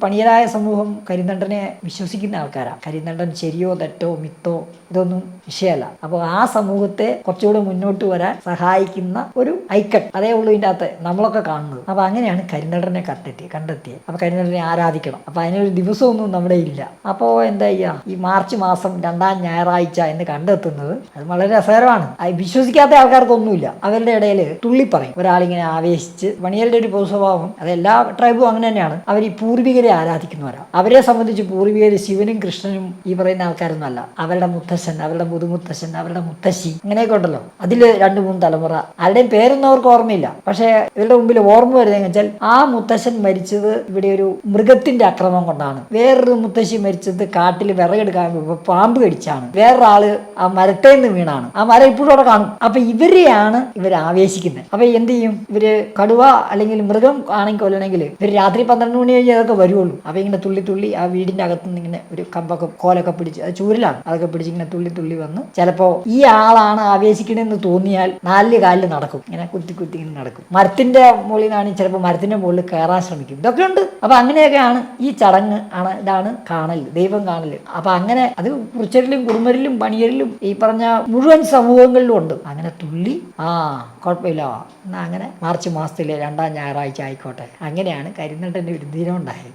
പണിയരായ സമൂഹം കരിന്തണ്ടനെ വിശ്വസിക്കുന്ന ആൾക്കാരാണ്. കരിന്തണ്ടൻ ശരിയോ തെറ്റോ മിത്തോ ഇതൊന്നും വിഷയമല്ല. അപ്പോൾ ആ സമൂഹത്തെ കുറച്ചുകൂടെ മുന്നോട്ട് വരാൻ സഹായിക്കുന്ന ഒരു ഐക്കൺ അതേ ഉള്ളൂ ഇതിൻ്റെ അകത്ത് നമ്മളൊക്കെ കാണുന്നത്. അപ്പോൾ അങ്ങനെയാണ് കരിന്തണ്ടനെ കണ്ടെത്തിയത്. അപ്പോൾ കരിന്തണ്ടനെ ആരാധിക്കണം. അപ്പോൾ അതിനൊരു ദിവസമൊന്നും നമ്മുടെ ഇല്ല. അപ്പോൾ എന്താ ചെയ്യുക, ഈ മാർച്ച് മാസം 2-ാം ഞായറാഴ്ച എന്ന് കണ്ടെത്തുന്നത് അത് വളരെ രസകരമാണ്. വിശ്വസിക്കാത്ത ആൾക്കാർക്കൊന്നുമില്ല. അവരുടെ ഇടയിൽ തുള്ളിപ്പറയും. ഒരാളിങ്ങനെ ആവേശിച്ച്, പണിയരുടെ ഒരു പൊതുസ്വഭാവം അതെല്ലാ ട്രൈബും അങ്ങനെ തന്നെയാണ്. അവർ ഈ പൂർവികരെ ആരാധിക്കുന്നവരാണ്. അവരെ സംബന്ധിച്ച് പൂർവികർ ശിവനും കൃഷ്ണനും ഈ പറയുന്ന ആൾക്കാരൊന്നും അല്ല. അവരുടെ മുത്തശ്ശൻ, അവരുടെ മുതുമുത്തശ്ശൻ, അവരുടെ മുത്തശ്ശി അങ്ങനെയൊക്കെ ഉണ്ടല്ലോ. അതിൽ 2-3 തലമുറ ആരുടെയും പേരൊന്നും അവർക്ക് ഓർമ്മയില്ല. പക്ഷേ ഇവരുടെ മുമ്പിൽ ഓർമ്മ വരുന്നതെന്ന് വെച്ചാൽ ആ മുത്തശ്ശൻ മരിച്ചത് ഇവിടെ ഒരു മൃഗത്തിന്റെ അക്രമം കൊണ്ടാണ്. വേറൊരു മുത്തശ്ശി മരിച്ചത് കാട്ടിൽ വിറകെടുക്കാൻ പാമ്പ് കടിച്ചാണ്. വേറൊരാള് ആ മരത്തിൽ നിന്ന് വീണാണ്. ആ മരം ഇപ്പോഴും അവിടെ കാണും. അപ്പൊ ഇവരെയാണ് ഇവർ ആവേശിക്കുന്നത്. അപ്പൊ എന്ത് ചെയ്യും ഇവര്? കടുവ അല്ലെങ്കിൽ മൃഗം ആണെങ്കിൽ കൊല്ലണമെങ്കിൽ ഇവർ രാത്രി 12 മണി കഴിഞ്ഞ് അതൊക്കെ വരുള്ളൂ. അപ്പൊ ഇങ്ങനെ തുള്ളി തുള്ളി ആ വീടിന്റെ അകത്തുനിന്ന് ഇങ്ങനെ ഒരു കമ്പൊക്കെ കോലൊക്കെ പിടിച്ച്, അത് ചൂരിലാണ്, അതൊക്കെ പിടിച്ച് ഇങ്ങനെ തുള്ളി തുള്ളി വന്ന് ചിലപ്പോ ഈ ആളാണ് ആവേശിക്കണമെന്ന് തോന്നിയാൽ 4 കാലിൽ നടക്കും. ഇങ്ങനെ കുത്തി കുത്തി ഇങ്ങനെ നടക്കും. മരത്തിന്റെ മുകളിൽ നിന്നാണെങ്കിൽ ചിലപ്പോൾ മരത്തിന്റെ മുകളിൽ കയറാൻ ശ്രമിക്കും. ഇതൊക്കെ ഉണ്ട്. അപ്പൊ അങ്ങനെയൊക്കെയാണ് ഈ ചടങ്ങ്. ഇതാണ് കാണൽ, ദൈവം കാണൽ. അപ്പൊ അങ്ങനെ അത് കുറിച്ചരിലും കുറുമരിലും പണിയരിലും ഈ പറഞ്ഞ മുഴുവൻ സമൂഹങ്ങളിലും ഉണ്ട്. അങ്ങനെ തുള്ളി കുഴപ്പമില്ല എന്നാ അങ്ങനെ മാർച്ച് മാസത്തിലെ 2-ാം ഞായറാഴ്ച ആയിക്കോട്ടെ. അങ്ങനെയാണ് കരിന്തണ്ടന്റെ ഒരു ദിനം ഉണ്ടായത്.